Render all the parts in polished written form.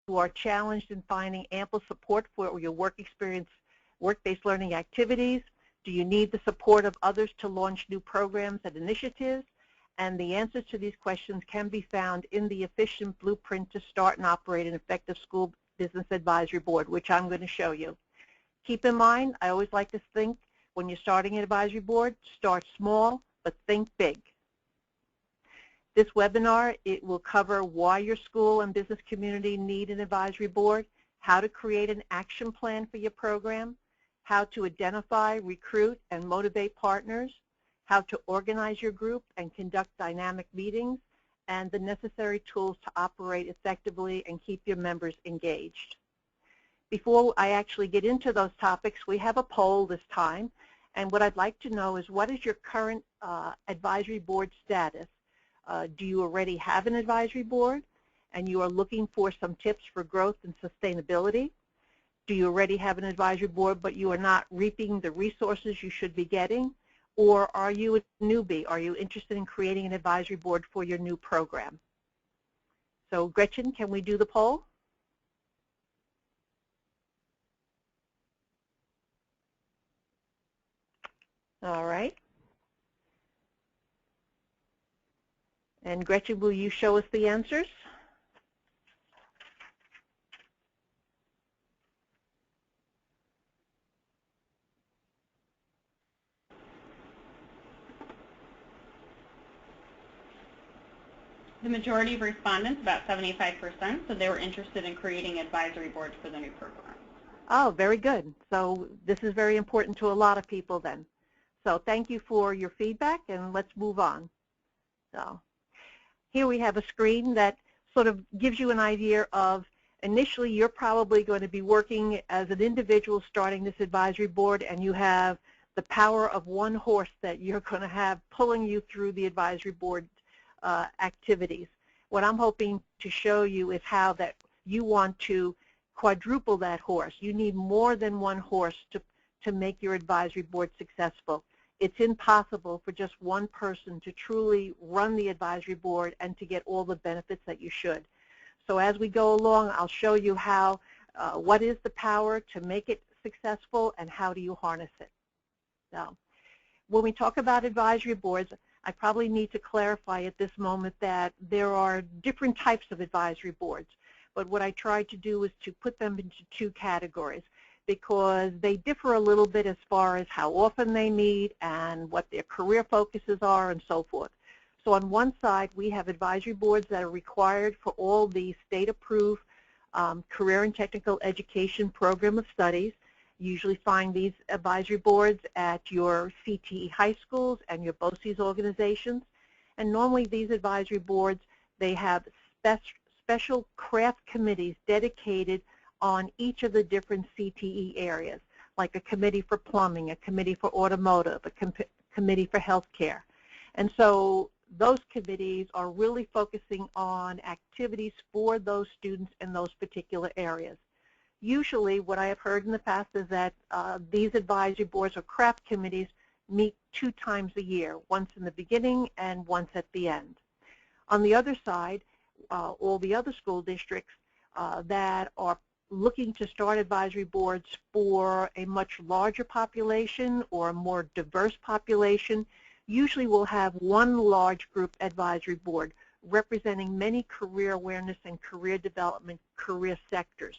who are challenged in finding ample support for your work experience, work-based learning activities? Do you need the support of others to launch new programs and initiatives? And the answers to these questions can be found in the Efficient Blueprint to Start and Operate an Effective School Business Advisory Board, which I'm going to show you. Keep in mind, I always like to think when you're starting an advisory board, start small, but think big. This webinar, it will cover why your school and business community need an advisory board, how to create an action plan for your program, how to identify, recruit, and motivate partners, how to organize your group and conduct dynamic meetings, and the necessary tools to operate effectively and keep your members engaged. Before I actually get into those topics, we have a poll this time, and what I'd like to know is what is your current advisory board status? Do you already have an advisory board and you are looking for some tips for growth and sustainability? Do you already have an advisory board but you are not reaping the resources you should be getting? Or are you a newbie? Are you interested in creating an advisory board for your new program? So Gretchen, can we do the poll? All right. And Gretchen, will you show us the answers? The majority of respondents, about 75%, said they were interested in creating advisory boards for the new program. Oh, very good. So this is very important to a lot of people then. So thank you for your feedback, and let's move on. So here we have a screen that sort of gives you an idea of initially you're probably going to be working as an individual starting this advisory board, and you have the power of one horse that you're going to have pulling you through the advisory board activities. What I'm hoping to show you is how that you want to quadruple that horse. You need more than one horse to make your advisory board successful. It's impossible for just one person to truly run the advisory board and to get all the benefits that you should. So as we go along, I'll show you how, what is the power to make it successful and how do you harness it. So when we talk about advisory boards, I probably need to clarify at this moment that there are different types of advisory boards. But what I tried to do is to put them into two categories because they differ a little bit as far as how often they meet and what their career focuses are and so forth. So on one side, we have advisory boards that are required for all the state-approved career and technical education program of studies. You usually find these advisory boards at your CTE high schools and your BOCES organizations. And normally these advisory boards, they have special craft committees dedicated on each of the different CTE areas, like a committee for plumbing, a committee for automotive, a committee for healthcare. And so those committees are really focusing on activities for those students in those particular areas. Usually what I have heard in the past is that these advisory boards or craft committees meet 2 times a year, once in the beginning and once at the end. On the other side, all the other school districts that are looking to start advisory boards for a much larger population or a more diverse population usually will have one large group advisory board representing many career awareness and career development career sectors.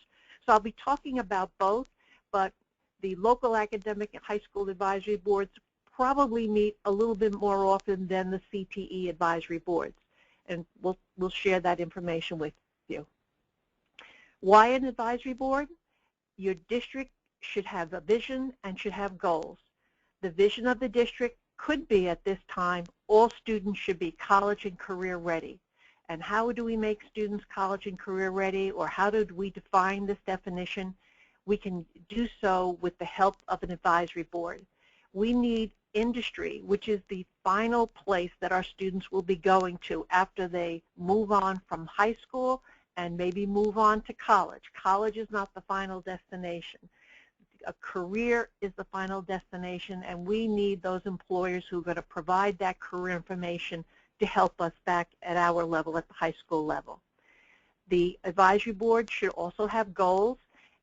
So I'll be talking about both, but the local academic and high school advisory boards probably meet a little bit more often than the CTE advisory boards, and we'll share that information with you. Why an advisory board? Your district should have a vision and should have goals. The vision of the district could be at this time, all students should be college and career ready. And how do we make students college and career ready, or how do we define this definition? We can do so with the help of an advisory board. We need industry, which is the final place that our students will be going to after they move on from high school and maybe move on to college. College is not the final destination. A career is the final destination, and we need those employers who are going to provide that career information to help us back at our level, at the high school level. The advisory board should also have goals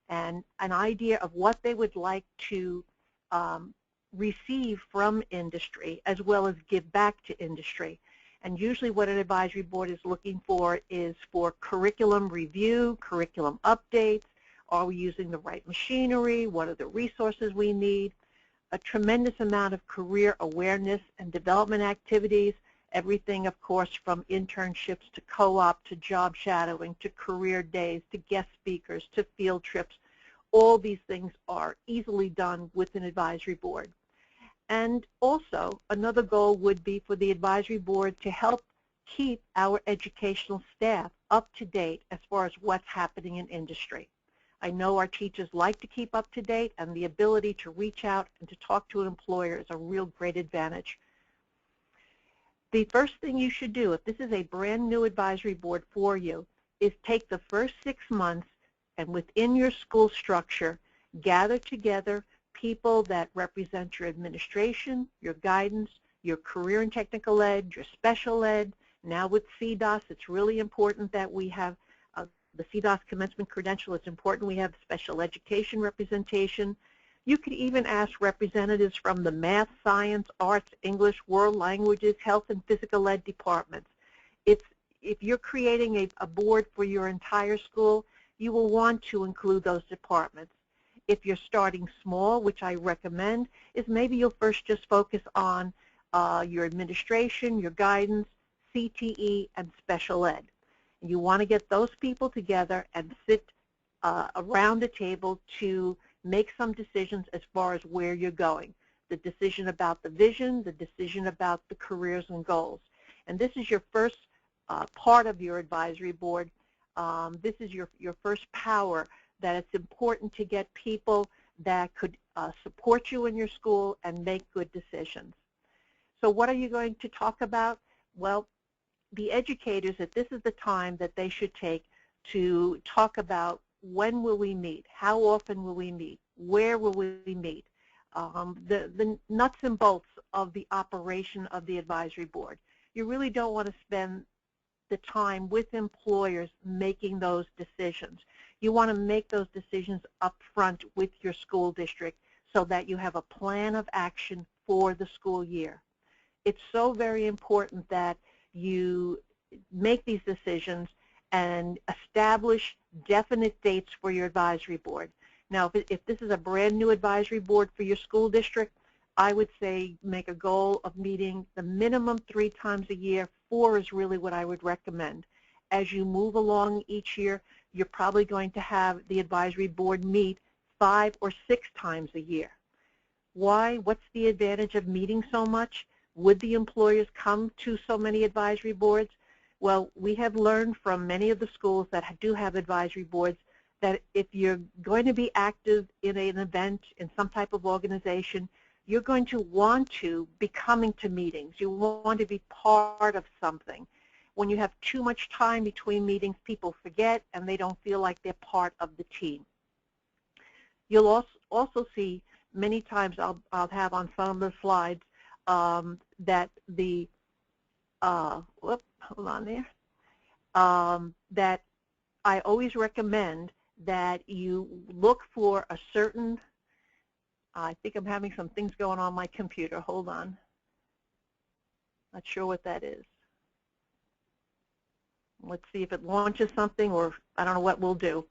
and an idea of what they would like to receive from industry, as well as give back to industry. And usually what an advisory board is looking for is for curriculum review, curriculum updates. Are we using the right machinery? What are the resources we need? A tremendous amount of career awareness and development activities, everything, of course, from internships to co-op to job shadowing to career days to guest speakers to field trips. All these things are easily done with an advisory board. And also, another goal would be for the advisory board to help keep our educational staff up to date as far as what's happening in industry. I know our teachers like to keep up to date, and the ability to reach out and to talk to an employer is a real great advantage. The first thing you should do, if this is a brand new advisory board for you, is take the first 6 months and within your school structure, gather together people that represent your administration, your guidance, your career and technical ed, your special ed. Now with CDOS, it's really important that we have the CDOS commencement credential. It's important we have special education representation. You could even ask representatives from the math, science, arts, English, world languages, health, and physical ed departments. If you're creating a board for your entire school, you will want to include those departments. If you're starting small, which I recommend, is maybe you'll first just focus on your administration, your guidance, CTE, and special ed. You want to get those people together and sit around a table to make some decisions as far as where you're going. The decision about the vision, the decision about the careers and goals. And this is your first part of your advisory board. This is your first power, that it's important to get people that could support you in your school and make good decisions. So what are you going to talk about? Well, the educators, that this is the time that they should take to talk about when will we meet, how often will we meet, where will we meet, the nuts and bolts of the operation of the advisory board. You really don't want to spend the time with employers making those decisions. You want to make those decisions up front with your school district so that you have a plan of action for the school year. It's so very important that you make these decisions and establish definite dates for your advisory board. Now, if this is a brand new advisory board for your school district, I would say make a goal of meeting the minimum 3 times a year. 4 is really what I would recommend. As you move along each year, you're probably going to have the advisory board meet 5 or 6 times a year. Why? What's the advantage of meeting so much? Would the employers come to so many advisory boards? Well, we have learned from many of the schools that do have advisory boards that if you're going to be active in an event, in some type of organization, you're going to want to be coming to meetings. You want to be part of something. When you have too much time between meetings, people forget and they don't feel like they're part of the team. You'll also see many times, I'll have on some of the slides, that the, hold on there, that I always recommend that you look for a certain, I think I'm having some things going on my computer, hold on. Not sure what that is. Let's see if it launches something, or I don't know what we'll do.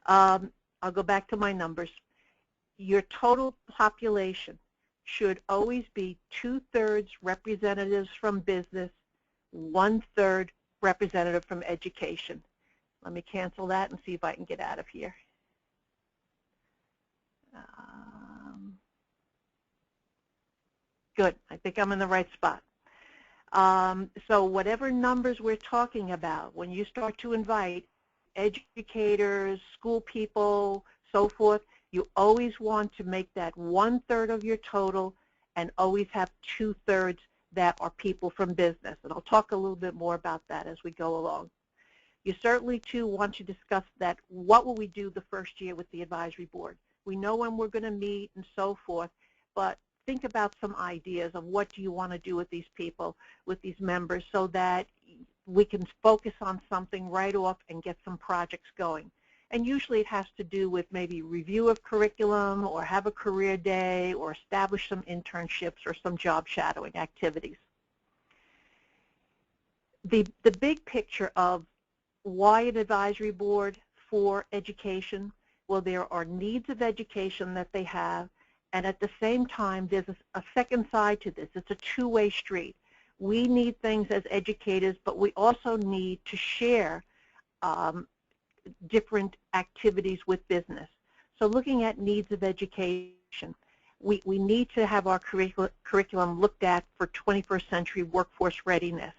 I'll go back to my numbers. Your total population should always be 2/3 representatives from business, 1/3 representative from education. Let me cancel that and see if I can get out of here. Good. I think I'm in the right spot. So whatever numbers we're talking about, when you start to invite educators, school people, so forth, you always want to make that 1/3 of your total and always have 2/3 that are people from business. And I'll talk a little bit more about that as we go along. You certainly, too, want to discuss that, what will we do the first year with the advisory board? We know when we're going to meet and so forth, but think about some ideas of what do you want to do with these people, with these members, so that we can focus on something right off and get some projects going. And usually it has to do with maybe review of curriculum or have a career day or establish some internships or some job shadowing activities. The big picture of why an advisory board for education, well, there are needs of education that they have, and at the same time there's a second side to this. It's a two-way street. We need things as educators, but we also need to share different activities with business. So looking at needs of education, we need to have our curriculum looked at for 21st century workforce readiness.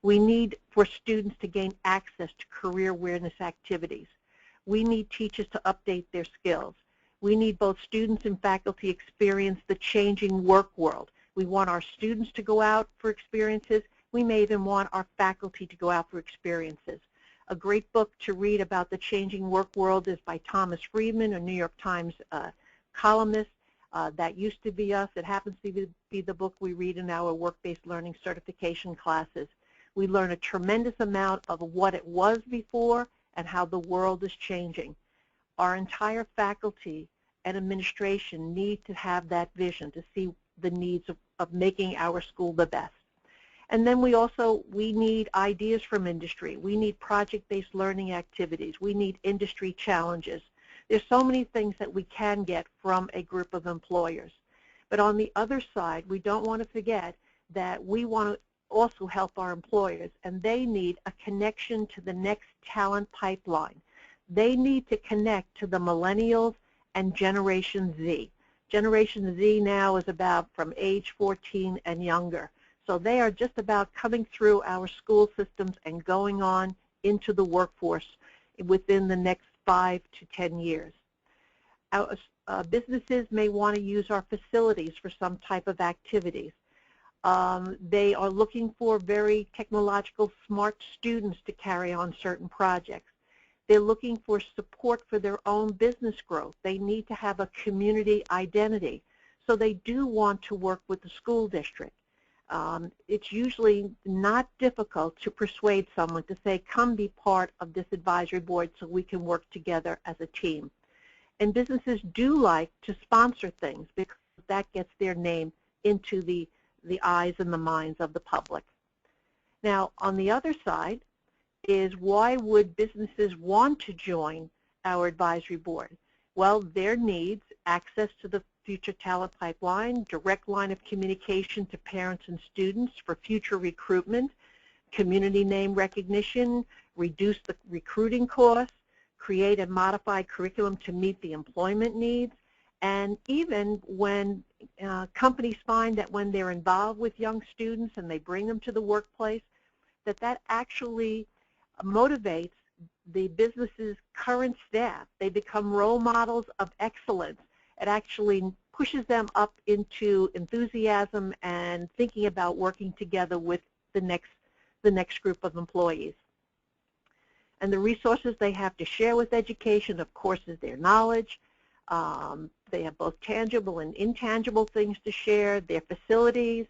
We need for students to gain access to career awareness activities. We need teachers to update their skills. We need both students and faculty experience the changing work world. We want our students to go out for experiences. We may even want our faculty to go out for experiences. A great book to read about the changing work world is by Thomas Friedman, a New York Times columnist. That used to be us. It happens to be the book we read in our work-based learning certification classes. We learn a tremendous amount of what it was before and how the world is changing. Our entire faculty and administration need to have that vision to see the needs of making our school the best. And then we need ideas from industry. We need project-based learning activities. We need industry challenges. There's so many things that we can get from a group of employers. But on the other side, we don't want to forget that we want to also help our employers, and they need a connection to the next talent pipeline. They need to connect to the millennials and Generation Z. Generation Z now is about from age 14 and younger. So they are just about coming through our school systems and going on into the workforce within the next 5 to 10 years. Our businesses may want to use our facilities for some type of activities. They are looking for very technological smart students to carry on certain projects. They're looking for support for their own business growth. They need to have a community identity. So they do want to work with the school district. It's usually not difficult to persuade someone to say, come be part of this advisory board so we can work together as a team. And businesses do like to sponsor things because that gets their name into the eyes and the minds of the public. Now, on the other side is why would businesses want to join our advisory board? Well, their needs, access to the future talent pipeline, direct line of communication to parents and students for future recruitment, community name recognition, reduce the recruiting costs, create and modify curriculum to meet the employment needs, and even when companies find that when they're involved with young students and they bring them to the workplace, that actually motivates the business's current staff. They become role models of excellence. It actually pushes them up into enthusiasm and thinking about working together with the next group of employees. And the resources they have to share with education, of course, is their knowledge. They have both tangible and intangible things to share, their facilities.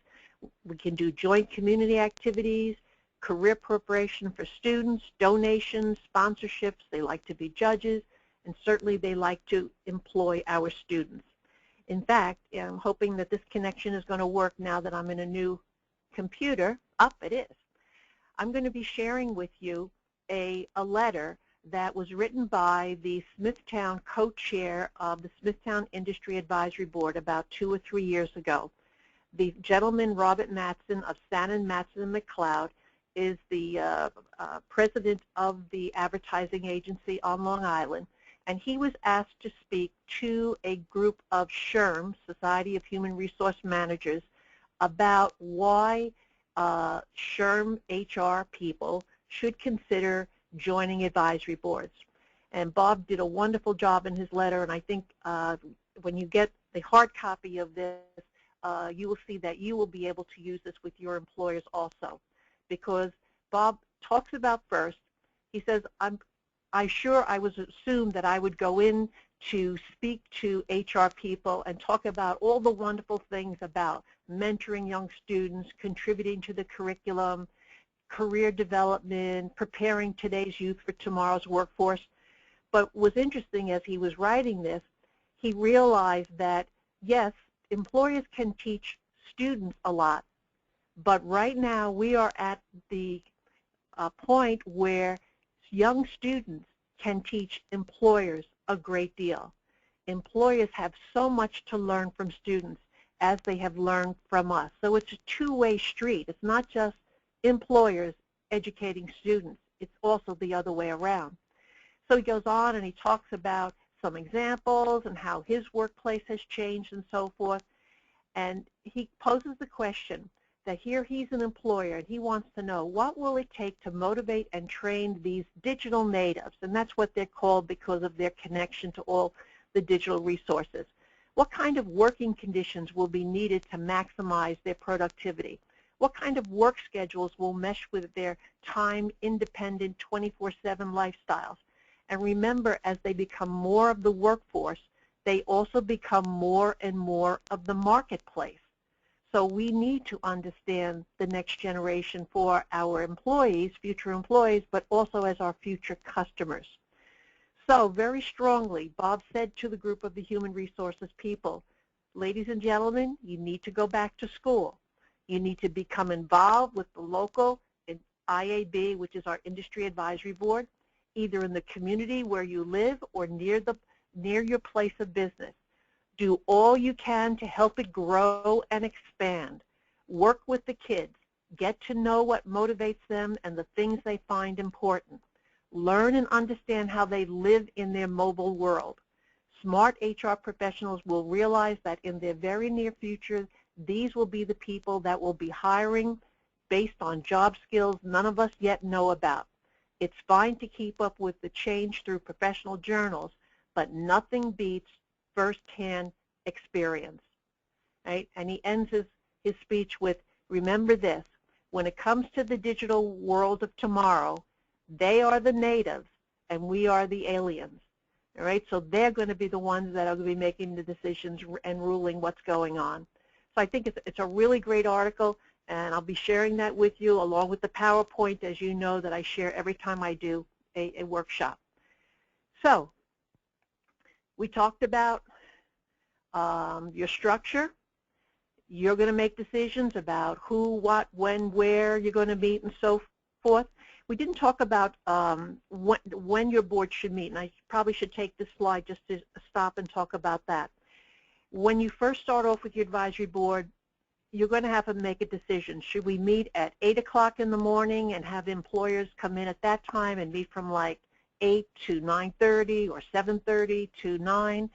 We can do joint community activities, career preparation for students, donations, sponsorships. They like to be judges, and certainly they like to employ our students. In fact, I'm hoping that this connection is going to work now that I'm in a new computer. Up it is. I'm going to be sharing with you a letter that was written by the Smithtown co-chair of the Smithtown Industry Advisory Board about 2 or 3 years ago. The gentleman, Robert Matson of Sannon, Matson & McLeod, is the president of the advertising agency on Long Island, and he was asked to speak to a group of SHRM, Society of Human Resource Managers, about why SHRM HR people should consider joining advisory boards. And Bob did a wonderful job in his letter, and I think when you get the hard copy of this, you will see that you will be able to use this with your employers also. Because Bob talks about first, he says, I was assumed that I would go in to speak to HR people and talk about all the wonderful things about mentoring young students, contributing to the curriculum, career development, preparing today's youth for tomorrow's workforce. But what was interesting as he was writing this, he realized that, yes, employers can teach students a lot, but right now we are at the point where young students can teach employers a great deal. Employers have so much to learn from students as they have learned from us. So it's a two-way street. It's not just employers educating students. It's also the other way around. So he goes on and he talks about some examples and how his workplace has changed and so forth. And he poses the question that here he's an employer and he wants to know, what will it take to motivate and train these digital natives? And that's what they're called because of their connection to all the digital resources. What kind of working conditions will be needed to maximize their productivity? What kind of work schedules will mesh with their time-independent 24/7 lifestyles? And remember, as they become more of the workforce, they also become more and more of the marketplace. So we need to understand the next generation for our employees, future employees, but also as our future customers. So very strongly, Bob said to the group of the human resources people, ladies and gentlemen, you need to go back to school. You need to become involved with the local IAB, which is our Industry Advisory Board, either in the community where you live or near your place of business. Do all you can to help it grow and expand. Work with the kids. Get to know what motivates them and the things they find important. Learn and understand how they live in their mobile world. Smart HR professionals will realize that in their very near future, these will be the people that will be hiring based on job skills none of us yet know about. It's fine to keep up with the change through professional journals, but nothing beats first-hand experience. Right? And he ends his speech with, remember this, when it comes to the digital world of tomorrow, they are the natives and we are the aliens. All right? So they're going to be the ones that are going to be making the decisions and ruling what's going on. So I think it's a really great article, and I'll be sharing that with you along with the PowerPoint, as you know, that I share every time I do a workshop. So we talked about your structure. You're going to make decisions about who, what, when, where you're going to meet and so forth. We didn't talk about when your board should meet, and I probably should take this slide just to stop and talk about that. When you first start off with your advisory board, you're going to have to make a decision. Should we meet at 8 o'clock in the morning and have employers come in at that time and meet from like 8 to 9:30 or 7:30 to 9?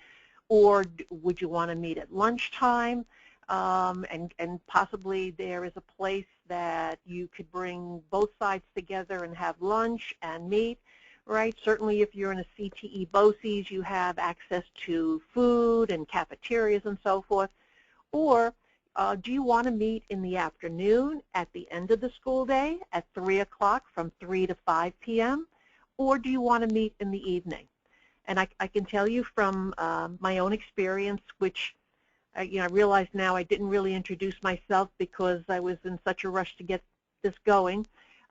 Or would you want to meet at lunchtime? And possibly there is a place that you could bring both sides together and have lunch and meet, right? Certainly if you're in a CTE BOCES, you have access to food and cafeterias and so forth. Or do you want to meet in the afternoon at the end of the school day at 3 o'clock from 3 to 5 p.m.? Or do you want to meet in the evening? And I can tell you from my own experience, which I realize now I didn't really introduce myself because I was in such a rush to get this going.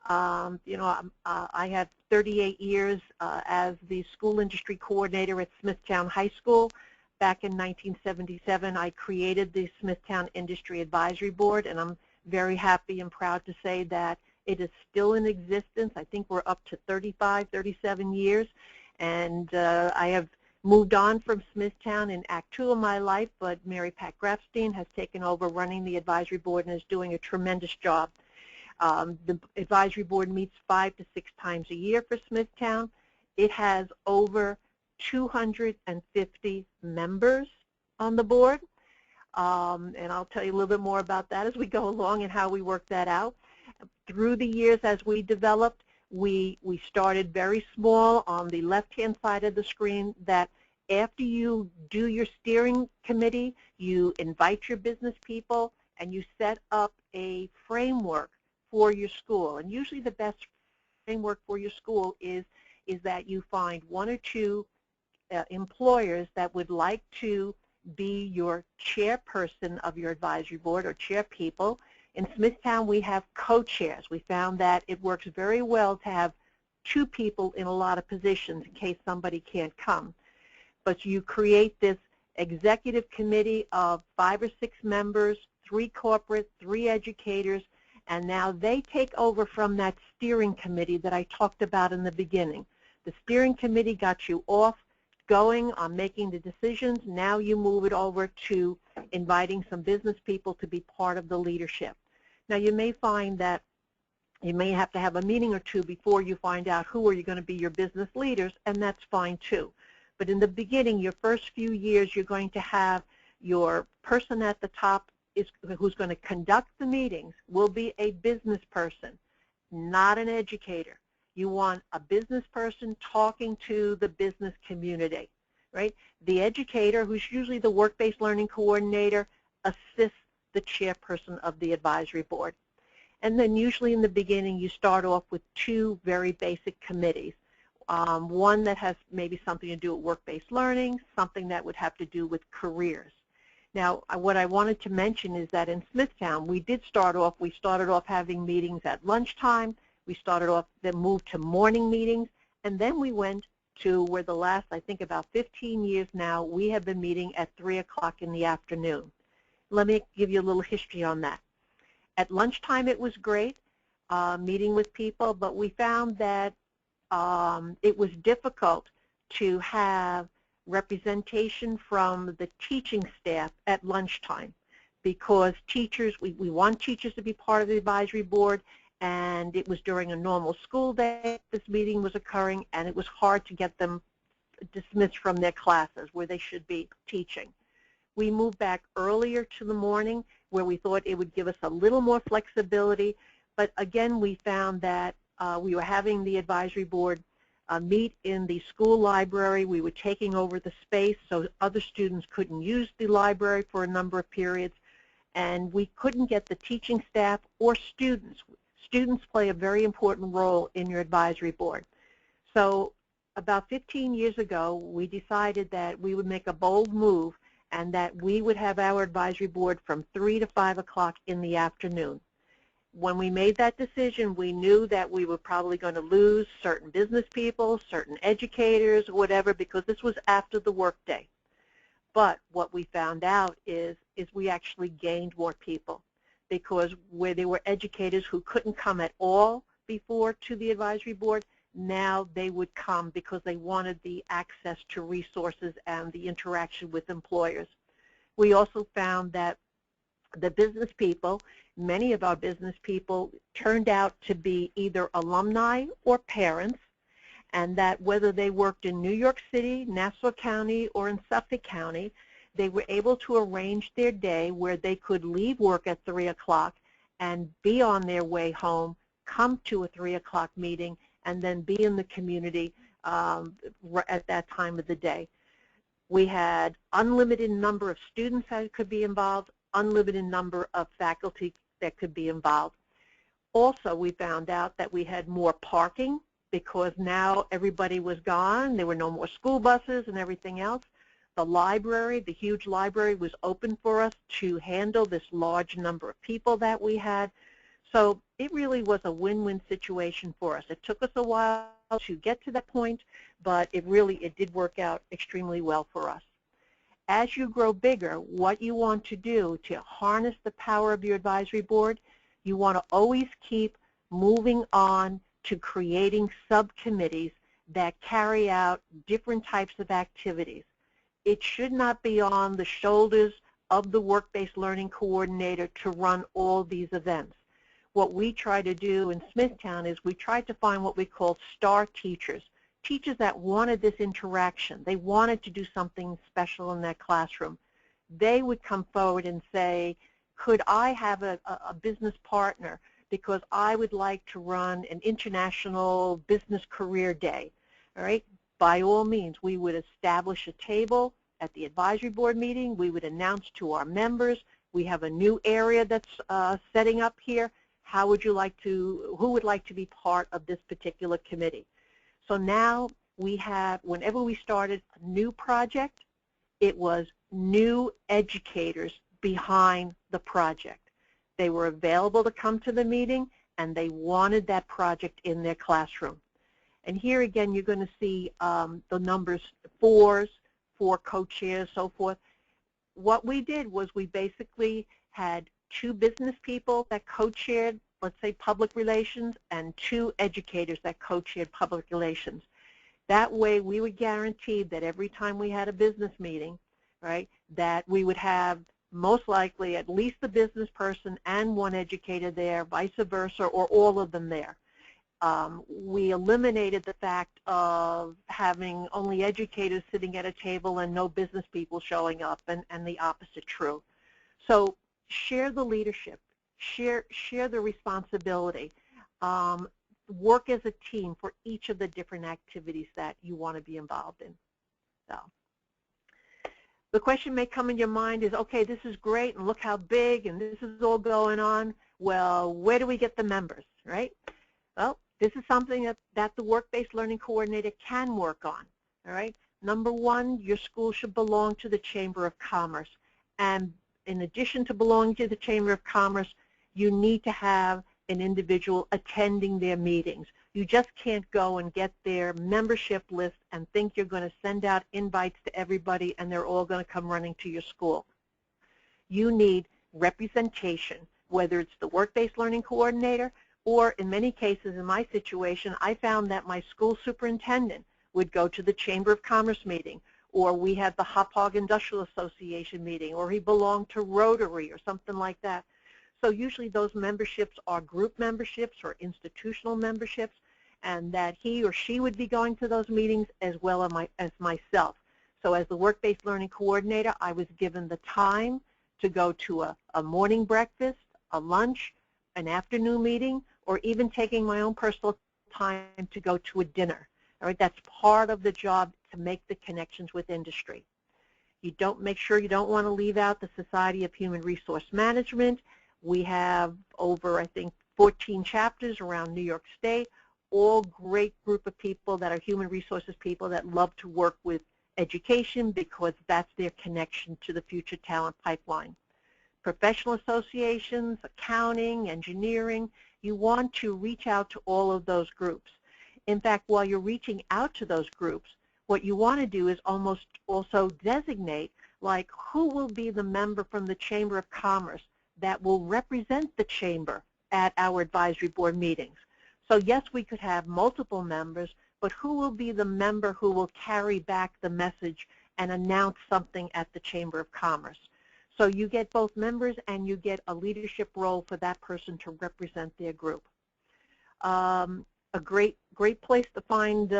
I have 38 years as the school industry coordinator at Smithtown High School. Back in 1977, I created the Smithtown Industry Advisory Board, and I'm very happy and proud to say that it is still in existence. I think we're up to 35, 37 years, and I have moved on from Smithtown in Act 2 of my life, but Mary Pat Grafstein has taken over running the advisory board and is doing a tremendous job. The advisory board meets 5 to 6 times a year for Smithtown. It has over 250 members on the board, and I'll tell you a little bit more about that as we go along and how we work that out. Through the years as we developed, we started very small on the left-hand side of the screen, that after you do your steering committee, you invite your business people and you set up a framework for your school. And usually the best framework for your school is that you find 1 or 2 employers that would like to be your chairperson of your advisory board or chair people. In Smithtown, we have co-chairs. We found that it works very well to have two people in a lot of positions in case somebody can't come. But you create this executive committee of 5 or 6 members, 3 corporate, 3 educators, and now they take over from that steering committee that I talked about in the beginning. The steering committee got you off going on making the decisions. Now you move it over to inviting some business people to be part of the leadership. Now you may find that you may have to have a meeting or two before you find out who are you going to be your business leaders, and that's fine too. But in the beginning, your first few years, you're going to have your person at the top who's going to conduct the meetings will be a business person, not an educator. You want a business person talking to the business community, right? The educator, who's usually the work-based learning coordinator, assists the chairperson of the advisory board. And then usually in the beginning, you start off with 2 very basic committees. One that has maybe something to do with work-based learning, something that would have to do with careers. Now, what I wanted to mention is that in Smithtown, we started off having meetings at lunchtime. We started off, then moved to morning meetings, and then we went to where the last, I think about 15 years now, we have been meeting at 3 o'clock in the afternoon. Let me give you a little history on that. At lunchtime, it was great, meeting with people, but we found that it was difficult to have representation from the teaching staff at lunchtime because teachers, we want teachers to be part of the advisory board, and it was during a normal school day this meeting was occurring, and it was hard to get them dismissed from their classes where they should be teaching. We moved back earlier to the morning where we thought it would give us a little more flexibility, but again we found that we were having the advisory board meet in the school library. We were taking over the space so other students couldn't use the library for a number of periods, and we couldn't get the teaching staff or students. Students play a very important role in your advisory board. So about 15 years ago, we decided that we would make a bold move and that we would have our advisory board from 3 to 5 o'clock in the afternoon. When we made that decision, we knew that we were probably going to lose certain business people, certain educators, whatever, because this was after the workday. But what we found out is we actually gained more people, because where there were educators who couldn't come at all before to the advisory board, now they would come because they wanted the access to resources and the interaction with employers. We also found that the business people, many of our business people turned out to be either alumni or parents, and that whether they worked in New York City, Nassau County, or in Suffolk County, they were able to arrange their day where they could leave work at 3 o'clock and be on their way home, come to a 3 o'clock meeting, and then be in the community at that time of the day. We had unlimited number of students that could be involved, unlimited number of faculty that could be involved. Also, we found out that we had more parking because now everybody was gone. There were no more school buses and everything else. The library, the huge library, was open for us to handle this large number of people that we had. So it really was a win-win situation for us. It took us a while to get to that point, but it did work out extremely well for us. As you grow bigger, what you want to do to harness the power of your advisory board, you want to always keep moving on to creating subcommittees that carry out different types of activities. It should not be on the shoulders of the work-based learning coordinator to run all these events. What we try to do in Smithtown is we try to find what we call star teachers, teachers that wanted this interaction. They wanted to do something special in that classroom. They would come forward and say, could I have a business partner because I would like to run an international business career day, all right? By all means, we would establish a table at the advisory board meeting. We would announce to our members, we have a new area that's setting up here. Who would like to be part of this particular committee? So now we have, whenever we started a new project, it was new educators behind the project. they were available to come to the meeting, and they wanted that project in their classroom. And here again, you're going to see the numbers 4s, 4 co-chairs, so forth. What we did was we basically had 2 business people that co-chaired, let's say, public relations, and 2 educators that co-chaired public relations. That way, we were guaranteed that every time we had a business meeting, right, that we would have most likely at least the business person and 1 educator there, vice versa, or all of them there. We eliminated the fact of having only educators sitting at a table and no business people showing up, and the opposite true. So share the leadership, share the responsibility, work as a team for each of the different activities that you want to be involved in. So the question may come in your mind is, okay, this is great, and look how big, and this is all going on. Well, where do we get the members, right? Well, this is something that the work-based learning coordinator can work on, all right? Number 1, your school should belong to the Chamber of Commerce. And in addition to belonging to the Chamber of Commerce, you need to have an individual attending their meetings. You just can't go and get their membership list and think you're going to send out invites to everybody and they're all going to come running to your school. You need representation, whether it's the work-based learning coordinator, or in many cases in my situation, I found that my school superintendent would go to the Chamber of Commerce meeting, or we had the Hop Hog Industrial Association meeting, or he belonged to Rotary or something like that. So usually those memberships are group memberships or institutional memberships, and that he or she would be going to those meetings as well as myself. So as the work-based learning coordinator, I was given the time to go to a morning breakfast, a lunch, an afternoon meeting, or even taking my own personal time to go to a dinner. All right, that's part of the job, to make the connections with industry. Make sure you don't want to leave out the Society of Human Resource Management. We have over, I think, 14 chapters around New York State, all great group of people that are human resources people that love to work with education because that's their connection to the future talent pipeline. Professional associations, accounting, engineering, you want to reach out to all of those groups. In fact, while you're reaching out to those groups, what you want to do is almost also designate, like, who will be the member from the Chamber of Commerce that will represent the Chamber at our advisory board meetings. So yes, we could have multiple members, but who will be the member who will carry back the message and announce something at the Chamber of Commerce? So you get both members and you get a leadership role for that person to represent their group. A great place to find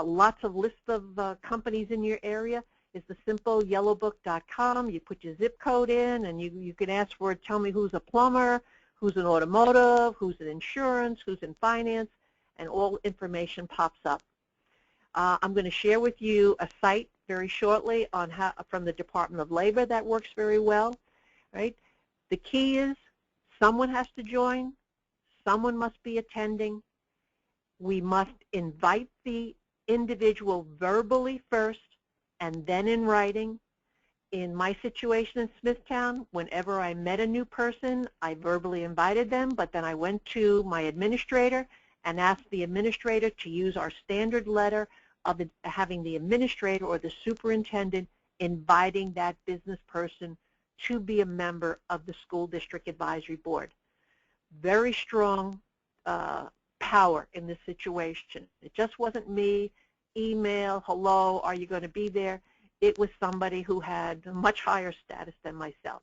lots of lists of companies in your area is the simpleyellowbook.com. You put your zip code in, and you can ask for it. Tell me who's a plumber, who's in automotive, who's in insurance, who's in finance, and all information pops up. I'm going to share with you a site very shortly on from the Department of Labor that works very well. Right? The key is someone has to join, someone must be attending. We must invite the individual verbally first and then in writing. In my situation in Smithtown, whenever I met a new person, I verbally invited them, but then I went to my administrator and asked the administrator to use our standard letter of having the administrator or the superintendent inviting that business person to be a member of the school district advisory board. Very strong power in this situation. It just wasn't me, email, hello, are you going to be there? It was somebody who had a much higher status than myself.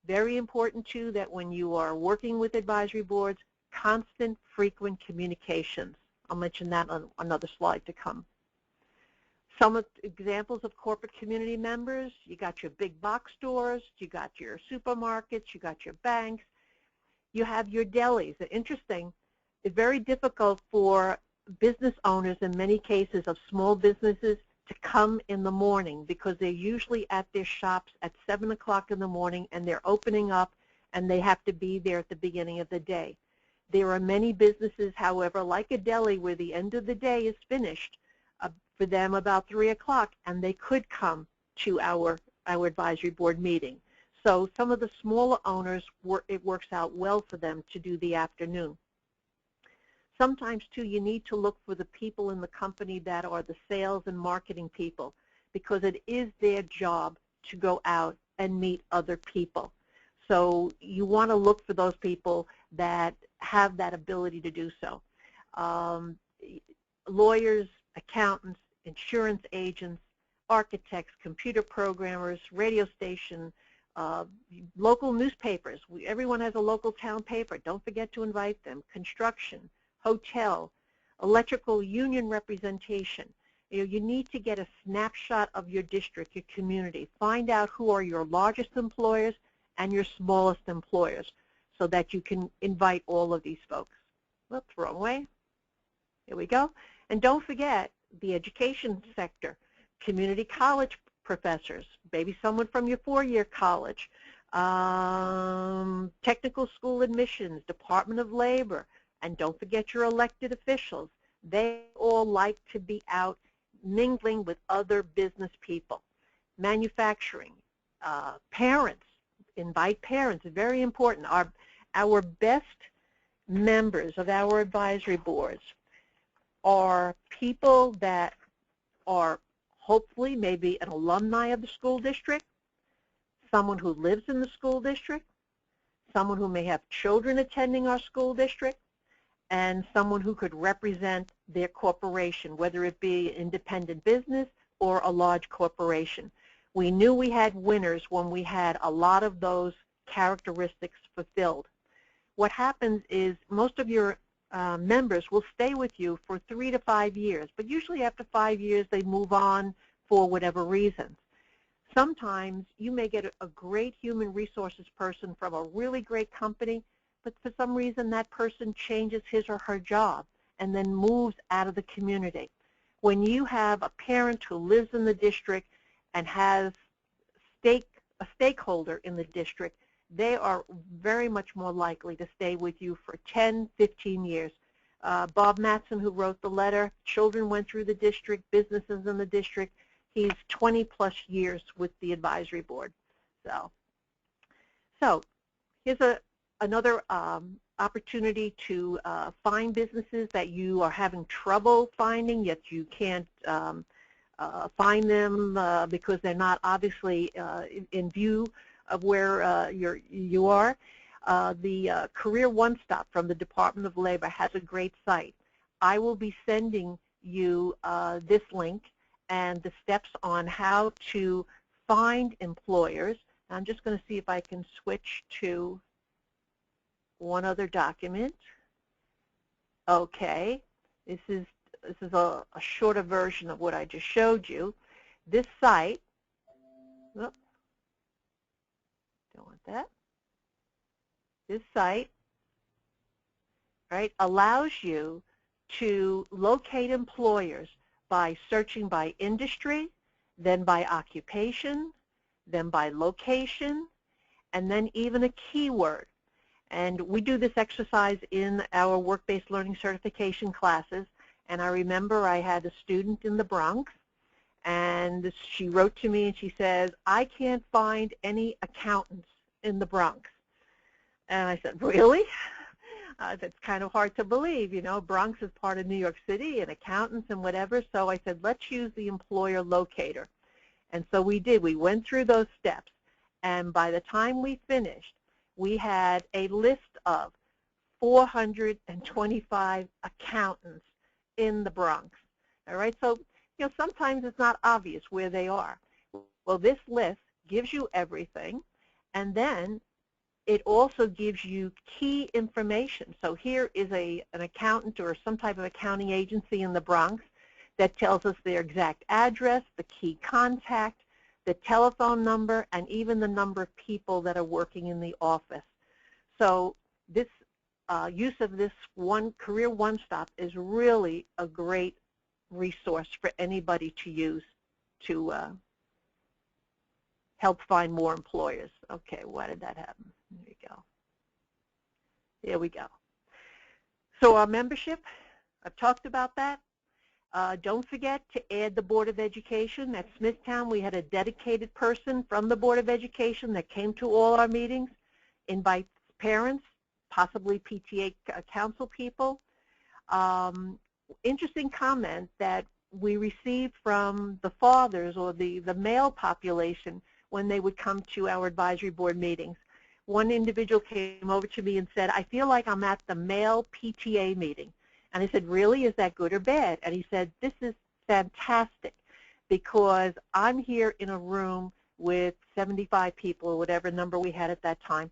Very important, too, that when you are working with advisory boards, constant, frequent communications. I'll mention that on another slide to come. Some examples of corporate community members, you got your big box stores, you got your supermarkets, you got your banks, you have your delis. Interesting, it's very difficult for business owners in many cases of small businesses to come in the morning because they're usually at their shops at 7 o'clock in the morning and they're opening up and they have to be there at the beginning of the day. There are many businesses, however, like a deli where the end of the day is finished for them about 3 o'clock and they could come to our advisory board meeting. So some of the smaller owners, it works out well for them to do the afternoon. Sometimes, too, you need to look for the people in the company that are the sales and marketing people, because it is their job to go out and meet other people. So you want to look for those people that have that ability to do so. Lawyers, accountants, insurance agents, architects, computer programmers, radio station, local newspapers. Everyone has a local town paper. Don't forget to invite them. Construction, hotel, electrical union representation. You need to get a snapshot of your district, your community. Find out who are your largest employers and your smallest employers so that you can invite all of these folks. Whoops, wrong way. Here we go. And don't forget the education sector, community college professors, maybe someone from your four-year college, technical school admissions, Department of Labor, and don't forget your elected officials. They all like to be out mingling with other business people. Manufacturing, parents, invite parents, very important. Our best members of our advisory boards are people that are hopefully maybe an alumni of the school district, someone who lives in the school district, someone who may have children attending our school district, and someone who could represent their corporation, whether it be independent business or a large corporation. We knew we had winners when we had a lot of those characteristics fulfilled. What happens is most of your members will stay with you for 3 to 5 years, but usually after 5 years they move on for whatever reasons. Sometimes you may get a great human resources person from a really great company, but for some reason that person changes his or her job and then moves out of the community. When you have a parent who lives in the district and has a stakeholder in the district, they are very much more likely to stay with you for 10, 15 years. Bob Matson, who wrote the letter, children went through the district, businesses in the district. He's 20-plus years with the advisory board. So here's another opportunity to find businesses that you are having trouble finding, yet you can't find them because they're not obviously in view of where you are. The Career One Stop from the Department of Labor has a great site. I will be sending you this link and the steps on how to find employers. I'm just going to see if I can switch to one other document. Okay, this is a shorter version of what I just showed you. This site, oops, don't want that. This site, right, allows you to locate employers by searching by industry, then by occupation, then by location, and then even a keyword. And we do this exercise in our work-based learning certification classes. And I remember I had a student in the Bronx, and she wrote to me and she says, I can't find any accountants in the Bronx. And I said, really? That's kind of hard to believe, you know. Bronx is part of New York City and accountants and whatever. So I said, let's use the employer locator. And so we did. We went through those steps. And by the time we finished, we had a list of 425 accountants in the Bronx. All right, so you know sometimes it's not obvious where they are. Well, this list gives you everything, and then it also gives you key information. So here is an accountant or some type of accounting agency in the Bronx that tells us their exact address, the key contact, the telephone number, and even the number of people that are working in the office. So this use of this Career One Stop is really a great resource for anybody to use to help find more employers. Okay, why did that happen? There we go. There we go. So our membership, I've talked about that. Don't forget to add the Board of Education. At Smithtown, we had a dedicated person from the Board of Education that came to all our meetings, invites parents, possibly PTA council people. Interesting comment that we received from the fathers or the male population when they would come to our advisory board meetings. One individual came over to me and said, I feel like I'm at the male PTA meeting. And I said, really, is that good or bad? And he said, this is fantastic because I'm here in a room with 75 people or whatever number we had at that time.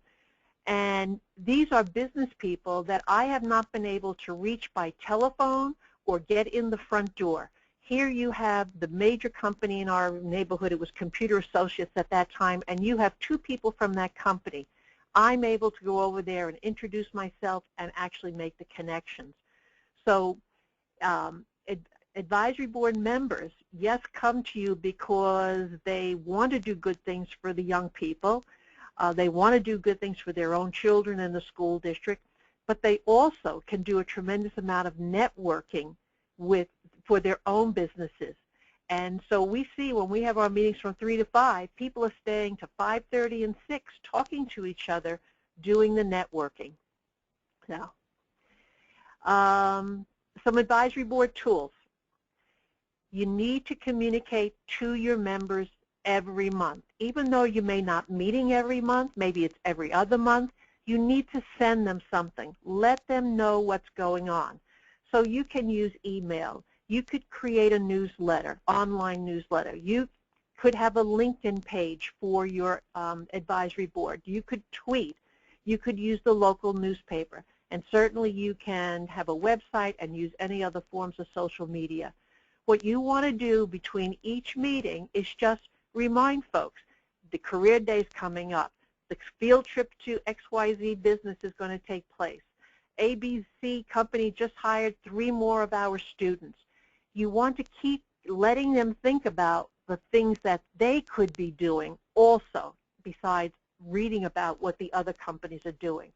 And these are business people that I have not been able to reach by telephone or get in the front door. Here you have the major company in our neighborhood. It was Computer Associates at that time, and you have two people from that company. I'm able to go over there and introduce myself and actually make the connections. So advisory board members, yes, come to you because they want to do good things for the young people. They want to do good things for their own children in the school district, but they also can do a tremendous amount of networking for their own businesses. And so we see when we have our meetings from 3 to 5, people are staying to 5:30 and 6 talking to each other, doing the networking. So, some advisory board tools. You need to communicate to your members every month. Even though you may not meeting every month, maybe it's every other month, you need to send them something. Let them know what's going on. So you can use email. You could create a newsletter, online newsletter. You could have a LinkedIn page for your advisory board. You could tweet. You could use the local newspaper. And certainly you can have a website and use any other forms of social media. What you want to do between each meeting is just remind folks, the career day is coming up. The field trip to XYZ business is going to take place. ABC company just hired 3 more of our students. You want to keep letting them think about the things that they could be doing also, besides reading about what the other companies are doing.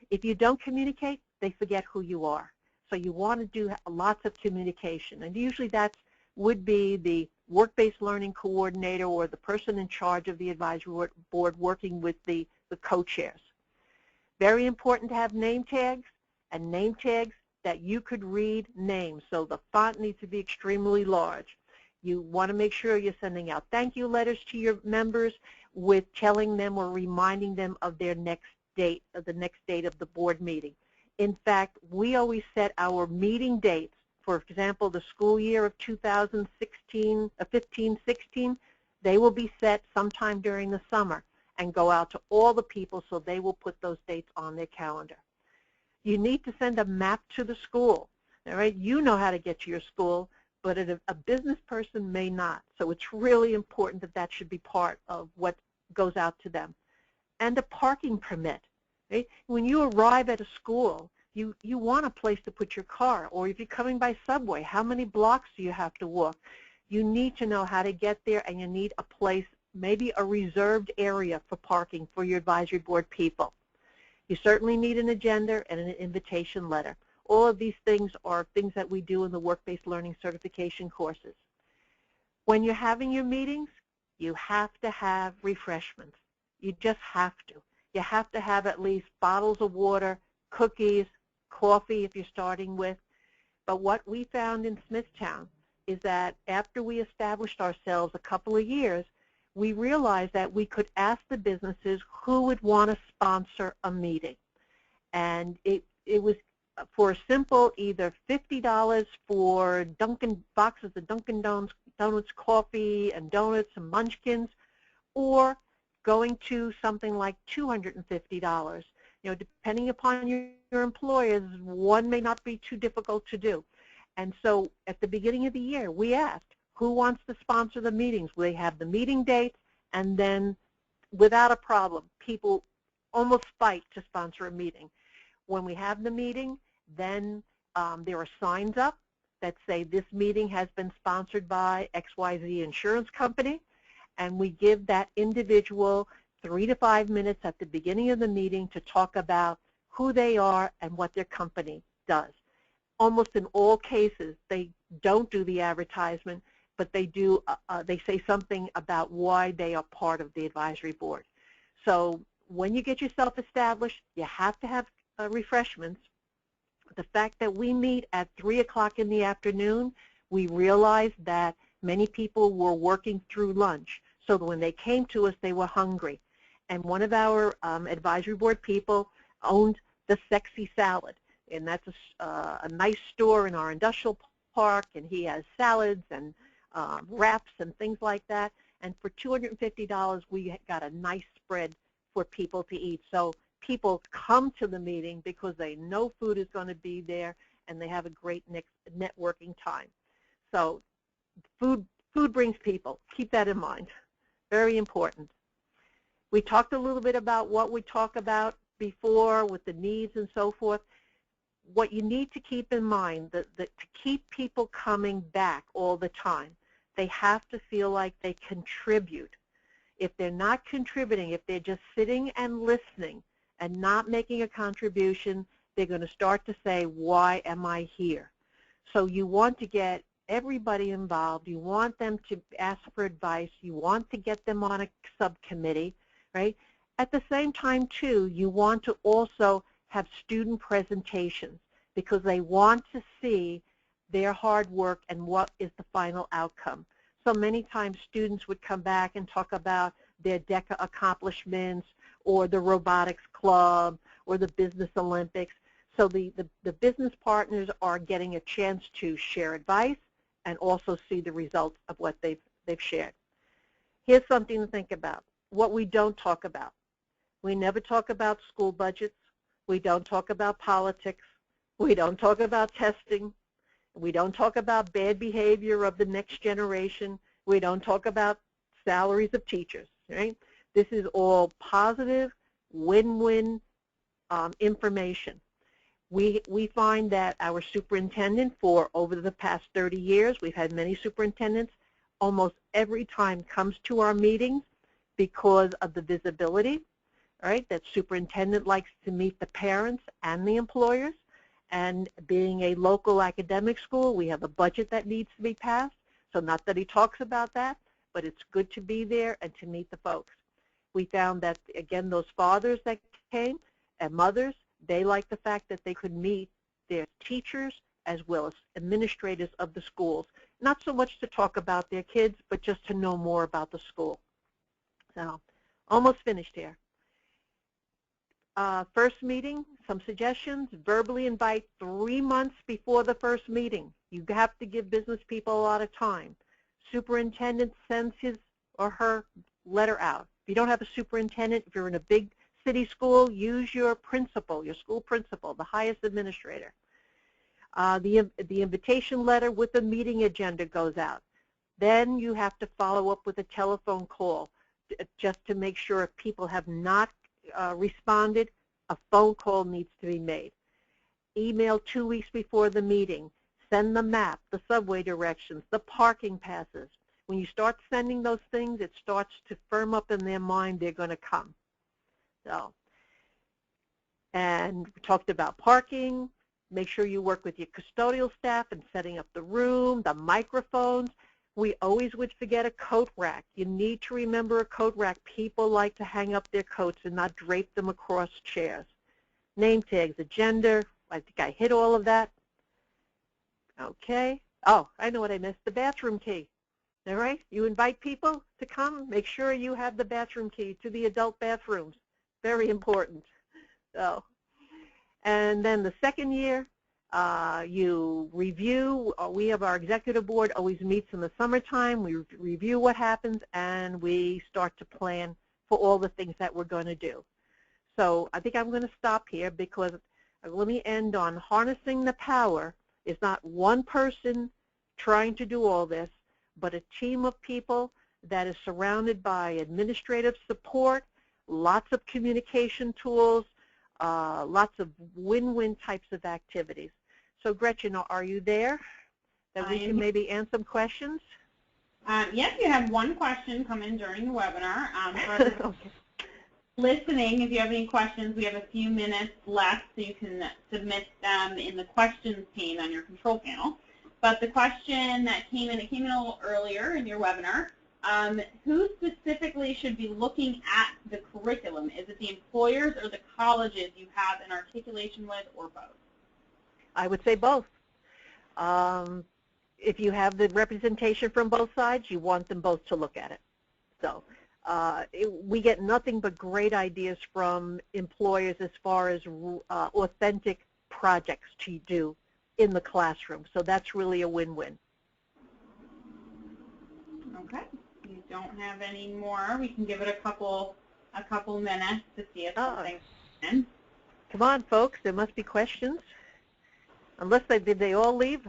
If you don't communicate, they forget who you are. So you want to do lots of communication. And usually that would be the work-based learning coordinator or the person in charge of the advisory board working with the co-chairs. Very important to have name tags, and name tags that you could read names. So the font needs to be extremely large. You want to make sure you're sending out thank you letters to your members with telling them or reminding them of their next date, of the next date of the board meeting. In fact, we always set our meeting dates. For example, the school year of 15-16, they will be set sometime during the summer and go out to all the people so they will put those dates on their calendar. You need to send a map to the school. All right, you know how to get to your school, but a business person may not. So it's really important that that should be part of what goes out to them. And a parking permit. Right? When you arrive at a school, you want a place to put your car, or if you're coming by subway, how many blocks do you have to walk? You need to know how to get there, and you need a place, maybe a reserved area for parking for your advisory board people. You certainly need an agenda and an invitation letter. All of these things are things that we do in the work-based learning certification courses. When you're having your meetings, you have to have refreshments. You just have to. You have to have at least bottles of water, cookies, coffee if you're starting with. But what we found in Smithtown is that after we established ourselves a couple of years, we realized that we could ask the businesses who would want to sponsor a meeting. And it was for a simple either $50 for boxes of Dunkin' Donuts coffee and donuts and munchkins, or going to something like $250. You know, depending upon your employers, one may not be too difficult to do. And so at the beginning of the year, we asked, who wants to sponsor the meetings? They have the meeting dates, and then without a problem, people almost fight to sponsor a meeting. When we have the meeting, then there are signs up that say this meeting has been sponsored by XYZ Insurance Company, and we give that individual 3 to 5 minutes at the beginning of the meeting to talk about who they are and what their company does. Almost in all cases, they don't do the advertisement, but they do. They say something about why they are part of the advisory board. So when you get yourself established, you have to have refreshments. The fact that we meet at 3 o'clock in the afternoon, we realized that many people were working through lunch. So when they came to us, they were hungry. And one of our advisory board people owned the Sexy Salad. And that's a nice store in our industrial park. And he has salads and wraps and things like that. And for $250, we got a nice spread for people to eat. So people come to the meeting because they know food is going to be there, and they have a great networking time. So food brings people. Keep that in mind. Very important. We talked a little bit about what we talked about before with the needs and so forth. What you need to keep in mind, that to keep people coming back all the time, they have to feel like they contribute. If they're not contributing, if they're just sitting and listening and not making a contribution, they're going to start to say, why am I here? So you want to get everybody involved. You want them to ask for advice. You want to get them on a subcommittee, right? At the same time, too, you want to also have student presentations because they want to see their hard work and what is the final outcome. So many times students would come back and talk about their DECA accomplishments or the robotics club or the business Olympics. So the business partners are getting a chance to share advice and also see the results of what they've shared. Here's something to think about, what we don't talk about. We never talk about school budgets. We don't talk about politics. We don't talk about testing. We don't talk about bad behavior of the next generation. We don't talk about salaries of teachers, right? This is all positive, win-win information. We find that our superintendent, for over the past 30 years, we've had many superintendents, almost every time comes to our meetings because of the visibility, right? That superintendent likes to meet the parents and the employers. And being a local academic school, we have a budget that needs to be passed. So not that he talks about that, but it's good to be there and to meet the folks. We found that, again, those fathers that came and mothers, they liked the fact that they could meet their teachers as well as administrators of the schools. Not so much to talk about their kids, but just to know more about the school. So, almost finished here. First meeting, some suggestions. Verbally invite 3 months before the first meeting. You have to give business people a lot of time. Superintendent sends his or her letter out. If you don't have a superintendent, if you're in a big city school, use your principal, your school principal, the highest administrator. The invitation letter with the meeting agenda goes out. Then you have to follow up with a telephone call just to make sure if people have not responded, a phone call needs to be made. Email 2 weeks before the meeting. Send the map, the subway directions, the parking passes. When you start sending those things, it starts to firm up in their mind they're going to come. So, and we talked about parking. Make sure you work with your custodial staff in setting up the room, the microphones. We always would forget a coat rack. You need to remember a coat rack. People like to hang up their coats and not drape them across chairs. Name tags, agenda. I think I hit all of that. Okay. Oh, I know what I missed. The bathroom key. All right. You invite people to come. Make sure you have the bathroom key to the adult bathrooms. Very important. So, and then the second year, you review. We have our executive board always meets in the summertime. We review what happens, and we start to plan for all the things that we're going to do. So I think I'm going to stop here because let me end on harnessing the power is not one person trying to do all this, but a team of people that is surrounded by administrative support, lots of communication tools, lots of win-win types of activities. So Gretchen, are you there? That we can maybe answer some questions? Yes, you have one question come in during the webinar. For okay. Listening, if you have any questions, we have a few minutes left, so you can submit them in the questions pane on your control panel. But the question that came in, it came in a little earlier in your webinar, who specifically should be looking at the curriculum? Is it the employers or the colleges you have an articulation with, or both? I would say both. If you have the representation from both sides, you want them both to look at it. So we get nothing but great ideas from employers as far as authentic projects to do in the classroom. So that's really a win-win. Okay. If you don't have any more, we can give it a couple minutes to see if something's in. Come on, folks. There must be questions. Unless did they all leave?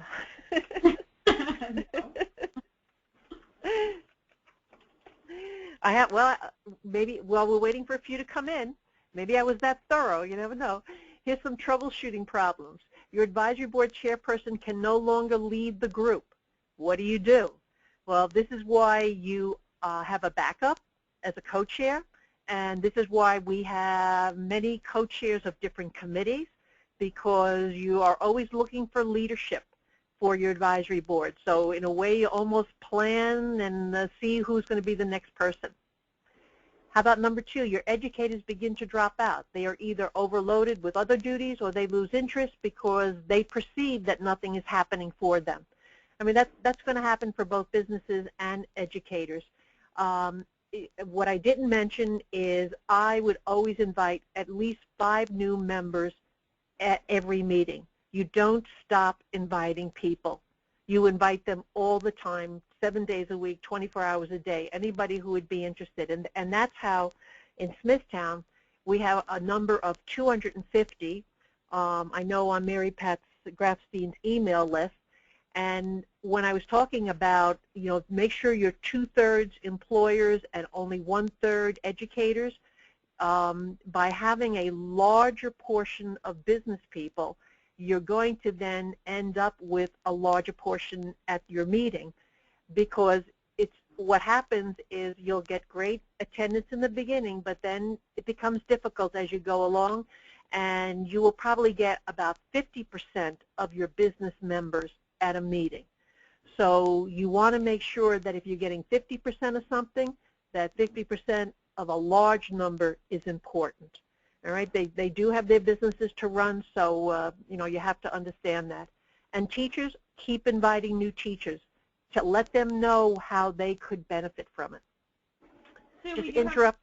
Maybe while we're waiting for a few to come in, maybe I was that thorough, you never know. Here's some troubleshooting problems. Your advisory board chairperson can no longer lead the group. What do you do? Well, this is why you have a backup as a co-chair, and this is why we have many co-chairs of different committees, because you are always looking for leadership for your advisory board. So in a way, you almost plan and see who's going to be the next person. How about number 2? Your educators begin to drop out. They are either overloaded with other duties or they lose interest because they perceive that nothing is happening for them. I mean, that's going to happen for both businesses and educators. What I didn't mention is I would always invite at least 5 new members at every meeting. You don't stop inviting people. You invite them all the time, 7 days a week, 24 hours a day, anybody who would be interested. And that's how in Smithtown we have a number of 250. I know on Mary Pat Grafstein's email list. And when I was talking about, make sure you're 2/3 employers and only 1/3 educators, by having a larger portion of business people, you're going to then end up with a larger portion at your meeting, because what happens is you'll get great attendance in the beginning, but then it becomes difficult as you go along, and you will probably get about 50% of your business members at a meeting. So you want to make sure that if you're getting 50% of something, that 50% of a large number is important. All right, they do have their businesses to run, so you have to understand that. And teachers, keep inviting new teachers to let them know how they could benefit from it. So just interrupt.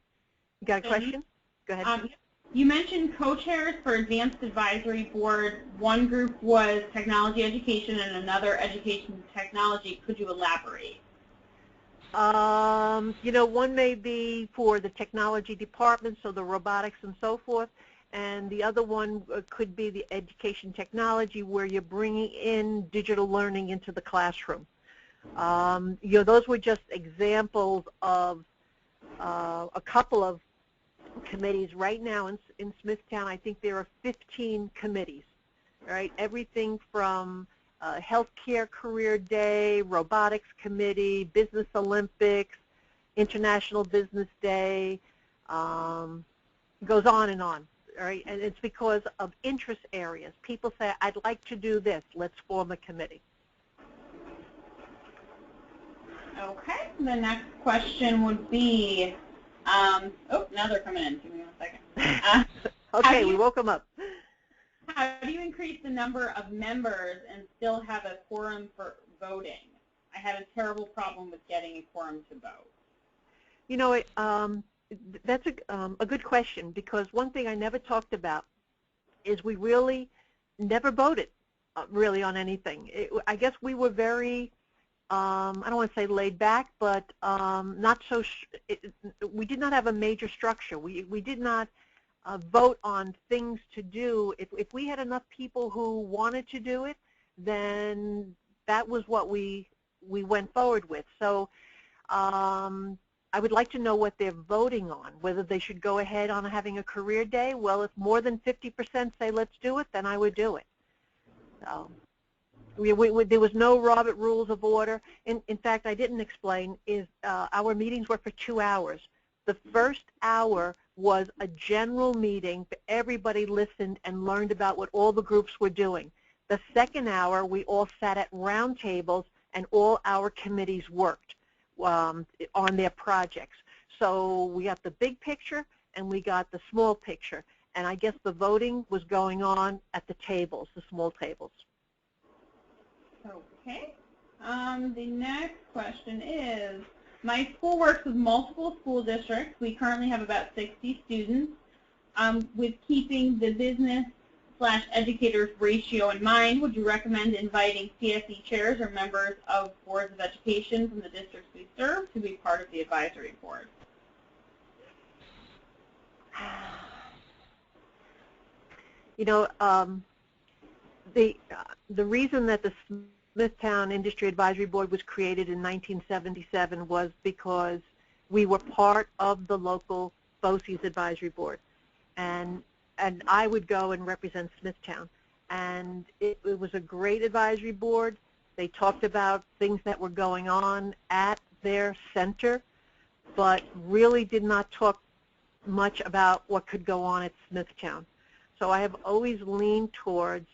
You got a question? Go ahead. You mentioned co-chairs for Advanced Advisory Board. One group was technology education and another education technology. Could you elaborate? One may be for the technology department, so the robotics and so forth, and the other one could be the education technology, where you're bringing in digital learning into the classroom. Those were just examples of a couple of committees. Right now in Smithtown, I think there are 15 committees, right? Everything from Healthcare Career Day, Robotics Committee, Business Olympics, International Business Day, goes on, all right? And it's because of interest areas. People say, I'd like to do this. Let's form a committee. Okay. The next question would be, now they're coming in. Give me 1 second. Okay, we woke them up. How do you increase the number of members and still have a quorum for voting? I had a terrible problem with getting a quorum to vote. That's a good question, because one thing I never talked about is we really never voted really on anything. I guess we were very, I don't want to say laid back, but not so, we did not have a major structure. We did not vote on things to do. If we had enough people who wanted to do it, then that was what we went forward with. So I would like to know what they're voting on, whether they should go ahead on having a career day. Well, if more than 50% say let's do it, then I would do it. So there was no Robert Rules of Order. In fact, I didn't explain, is our meetings were for 2 hours. The first hour was a general meeting. Everybody listened and learned about what all the groups were doing. The second hour, we all sat at round tables and all our committees worked on their projects. So we got the big picture and we got the small picture. And I guess the voting was going on at the tables, the small tables. Okay. The next question is, my school works with multiple school districts. We currently have about 60 students. With keeping the business/educators ratio in mind, would you recommend inviting CSE chairs or members of boards of education from the districts we serve to be part of the advisory board? You know, the reason that the Smithtown Industry Advisory Board was created in 1977 was because we were part of the local BOCES Advisory Board, and I would go and represent Smithtown, and it was a great advisory board. They talked about things that were going on at their center, but really did not talk much about what could go on at Smithtown. So I have always leaned towards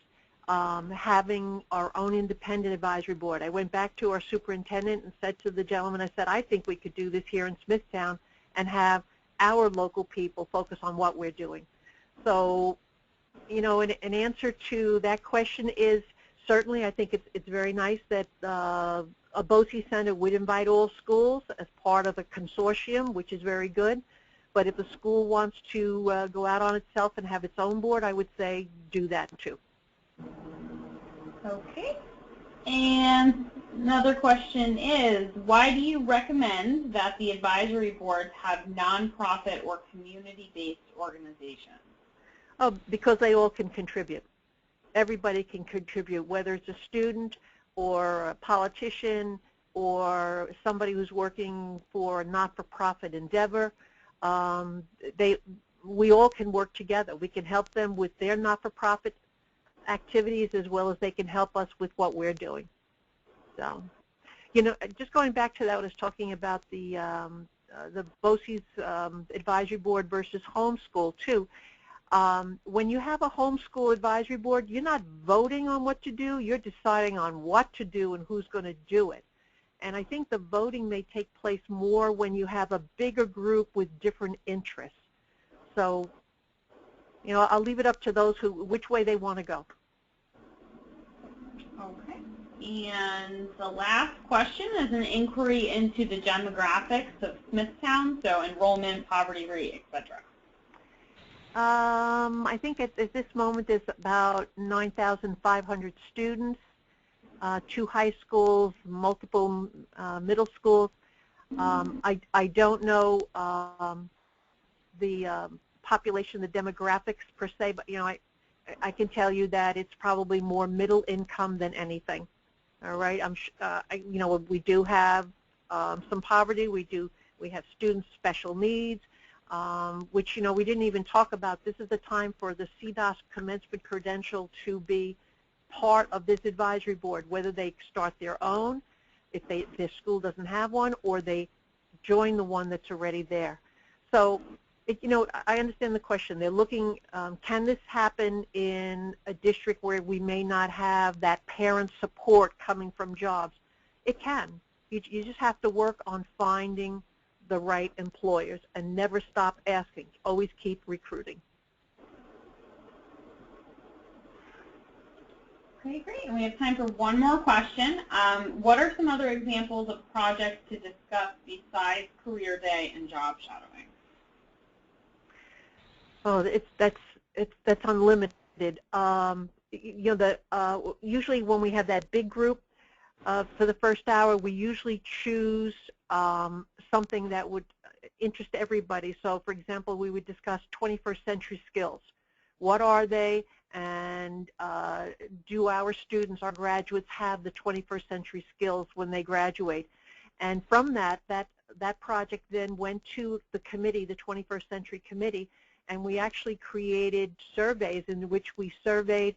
having our own independent advisory board. I went back to our superintendent and said to the gentleman, I said, I think we could do this here in Smithtown and have our local people focus on what we're doing. So, you know, an answer to that question is certainly I think it's very nice that a BOCES center would invite all schools as part of a consortium, which is very good. But if the school wants to go out on itself and have its own board, I would say do that too. Okay. And another question is, why do you recommend that the advisory boards have nonprofit or community-based organizations? Oh, because they all can contribute. Everybody can contribute, whether it's a student or a politician or somebody who's working for a not-for-profit endeavor. We all can work together. We can help them with their not-for-profit activities as well as they can help us with what we're doing. So, you know, just going back to that, I was talking about the BOCES advisory board versus homeschool too. When you have a homeschool advisory board, you're not voting on what to do, you're deciding on what to do and who's going to do it. And I think the voting may take place more when you have a bigger group with different interests. So, you know, I'll leave it up to those which way they want to go. Okay. And the last question is an inquiry into the demographics of Smithtown, so enrollment, poverty rate, etc. I think at this moment there's about 9,500 students, 2 high schools, multiple middle schools. I don't know the population, the demographics per se, but you know, I can tell you that it's probably more middle income than anything. All right, you know, we do have some poverty. We have students special needs, which, you know, we didn't even talk about. This is the time for the CDOS commencement credential to be part of this advisory board, whether they start their own, if their school doesn't have one, or they join the one that's already there. So, you know, I understand the question. They're looking, can this happen in a district where we may not have that parent support coming from jobs? It can. You just have to work on finding the right employers and never stop asking. Always keep recruiting. Okay, great. And we have time for one more question. What are some other examples of projects to discuss besides Career Day and job shadowing? Oh, that's unlimited. You know, usually when we have that big group for the first hour, we usually choose something that would interest everybody. So, for example, we would discuss 21st century skills. What are they? And do our students, our graduates, have the 21st century skills when they graduate? And from that project then went to the committee, the 21st Century Committee, and we actually created surveys in which we surveyed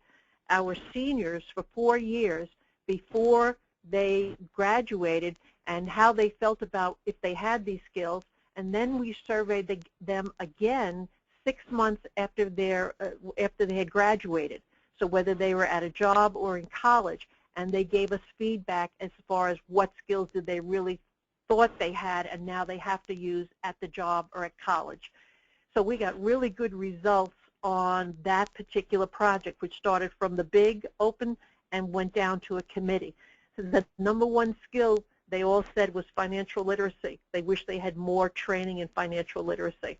our seniors for 4 years before they graduated and how they felt about if they had these skills, and then we surveyed them again 6 months after they had graduated. So whether they were at a job or in college, and they gave us feedback as far as what skills did they really thought they had and now they have to use at the job or at college. So we got really good results on that particular project, which started from the big open and went down to a committee. So the #1 skill they all said was financial literacy. They wish they had more training in financial literacy.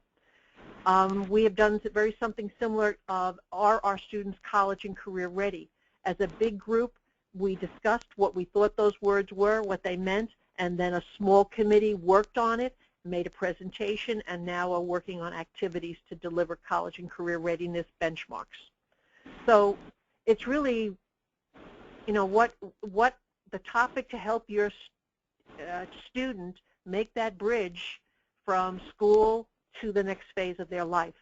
We have done something similar. Are our students college and career ready? As a big group, we discussed what we thought those words were, what they meant, and then a small committee worked on it, made a presentation, and now are working on activities to deliver college and career readiness benchmarks. So it's really, you know, what the topic to help your student make that bridge from school to the next phase of their life.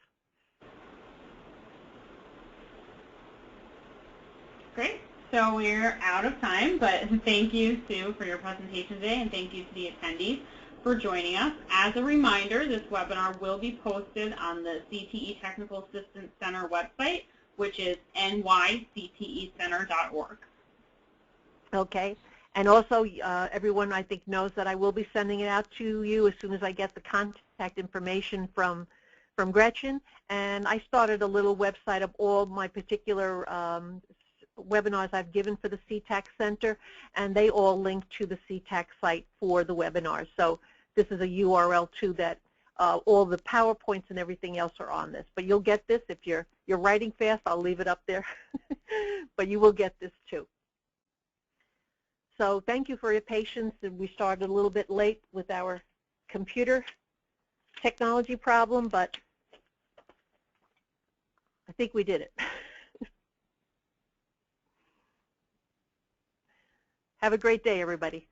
Great. So we're out of time, but thank you, Sue, for your presentation today, and thank you to the attendees for joining us. As a reminder, this webinar will be posted on the CTE Technical Assistance Center website, which is nyctecenter.org. Okay. And also, everyone, I think, knows that I will be sending it out to you as soon as I get the contact information from Gretchen. And I started a little website of all my particular webinars I've given for the CTAC Center, and they all link to the CTAC site for the webinars. So this is a URL, too, that all the PowerPoints and everything else are on this. But you'll get this. If you're writing fast, I'll leave it up there. But you will get this, too. So thank you for your patience. We started a little bit late with our computer technology problem, but I think we did it. Have a great day, everybody.